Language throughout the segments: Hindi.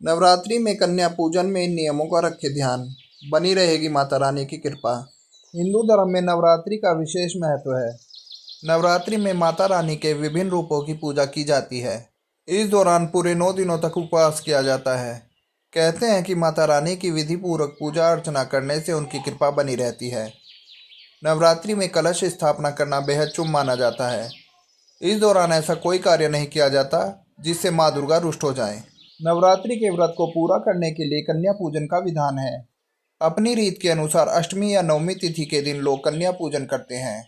नवरात्रि में कन्या पूजन में इन नियमों का रखें ध्यान, बनी रहेगी माता रानी की कृपा। हिंदू धर्म में नवरात्रि का विशेष महत्व है। नवरात्रि में माता रानी के विभिन्न रूपों की पूजा की जाती है। इस दौरान पूरे 9 दिनों तक उपवास किया जाता है। कहते हैं कि माता रानी की विधि पूर्वक पूजा अर्चना करने से उनकी कृपा बनी रहती है। नवरात्रि में कलश स्थापना करना बेहद शुभ माना जाता है। इस दौरान ऐसा कोई कार्य नहीं किया जाता जिससे माँ दुर्गा रुष्ट हो जाएं। नवरात्रि के व्रत को पूरा करने के लिए कन्या पूजन का विधान है। अपनी रीत के अनुसार अष्टमी या नवमी तिथि के दिन लोग कन्या पूजन करते हैं।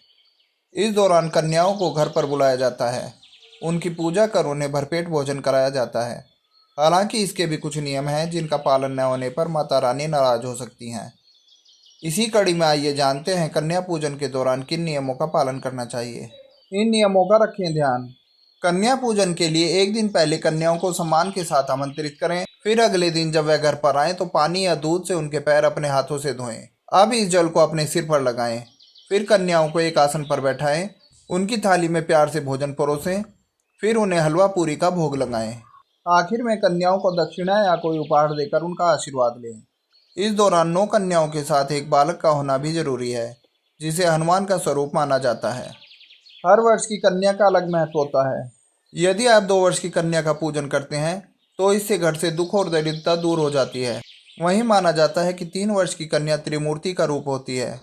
इस दौरान कन्याओं को घर पर बुलाया जाता है, उनकी पूजा कर उन्हें भरपेट भोजन कराया जाता है। हालांकि इसके भी कुछ नियम हैं जिनका पालन न होने पर माता रानी नाराज हो सकती हैं। इसी कड़ी में आइए जानते हैं कन्या पूजन के दौरान किन नियमों का पालन करना चाहिए। इन नियमों का रखें ध्यान। कन्या पूजन के लिए एक दिन पहले कन्याओं को सम्मान के साथ आमंत्रित करें। फिर अगले दिन जब वह घर पर आएं तो पानी या दूध से उनके पैर अपने हाथों से धोएं। अब इस जल को अपने सिर पर लगाएं। फिर कन्याओं को एक आसन पर बैठाएं, उनकी थाली में प्यार से भोजन परोसें। फिर उन्हें हलवा पूरी का भोग लगाएं। आखिर में कन्याओं को दक्षिणा या कोई उपहार देकर उनका आशीर्वाद लें। इस दौरान 9 कन्याओं के साथ एक बालक का होना भी जरूरी है, जिसे हनुमान का स्वरूप माना जाता है। हर वर्ष की कन्या का अलग महत्व होता है। यदि आप 2 वर्ष की कन्या का पूजन करते हैं तो इससे घर से दुख और दरिद्रता दूर हो जाती है। वहीं माना जाता है कि 3 वर्ष की कन्या त्रिमूर्ति का रूप होती है।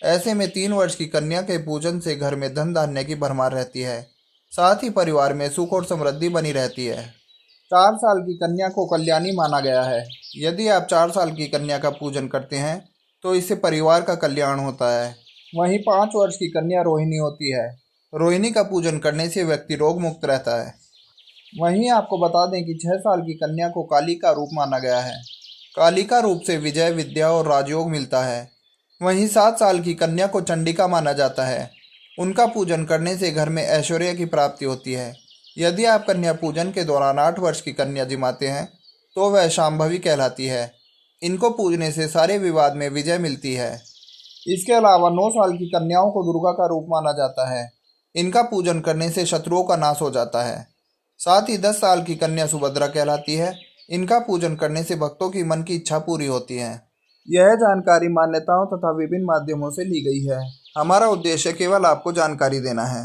ऐसे में 3 वर्ष की कन्या के पूजन से घर में धन धान्य की भरमार रहती है, साथ ही परिवार में सुख और समृद्धि बनी रहती है। 4 साल की कन्या को कल्याणी माना गया है। यदि आप 4 साल की कन्या का पूजन करते हैं तो इससे परिवार का कल्याण होता है। वहीं 5 वर्ष की कन्या रोहिणी होती है। रोहिणी का पूजन करने से व्यक्ति रोग मुक्त रहता है। वहीं आपको बता दें कि 6 साल की कन्या को काली का रूप माना गया है। काली का रूप से विजय, विद्या और राजयोग मिलता है। वहीं 7 साल की कन्या को चंडिका माना जाता है। उनका पूजन करने से घर में ऐश्वर्य की प्राप्ति होती है। यदि आप कन्या पूजन के दौरान 8 वर्ष की कन्या जिमाते हैं तो वह शांभवी कहलाती है। इनको पूजने से सारे विवाद में विजय मिलती है। इसके अलावा 9 साल की कन्याओं को दुर्गा का रूप माना जाता है। इनका पूजन करने से शत्रुओं का नाश हो जाता है। साथ ही 10 साल की कन्या सुभद्रा कहलाती है। इनका पूजन करने से भक्तों की मन की इच्छा पूरी होती है। यह जानकारी मान्यताओं तथा विभिन्न माध्यमों से ली गई है। हमारा उद्देश्य केवल आपको जानकारी देना है।